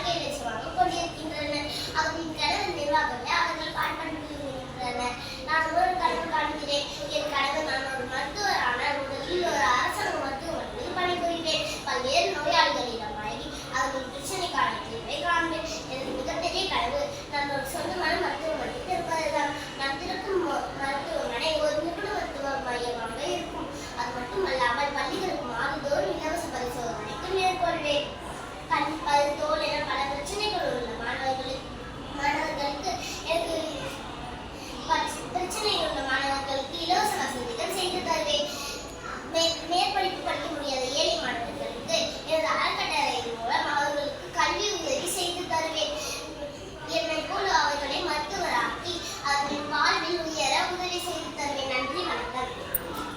வாழ்க்கை லட்சியமாக கொண்டிருக்கின்றனர். அவர்களின் கனவு நிர்வாகமே அவர்கள் பாடுபடுகின்றனர். நான் ஒரு கனவு காண்கிறேன். என் கனவு நான் ஒரு மருத்துவரான முதலில் ஒரு அரசாங்க மருத்துவமனையில் பணிபுரிவேன். பல்வேறு நோயாளிகளிடம் பழகி அவர்கள் பிரச்சனைக்கான தீர்வை காண்பேன். எனது மிகப்பெரிய கனவு நான் ஒரு சொந்தமான மருத்துவமனை திறப்பதுதான். நான் திறக்கும் மருத்துவமனை ஒரு நிபுண மருத்துவ மையமாக இருக்கும். அது மட்டுமல்லாமல் பள்ளிகளுக்கு மாதந்தோறும் இலவச பரிசோதனைக்கு மேற்கொள்வேன்.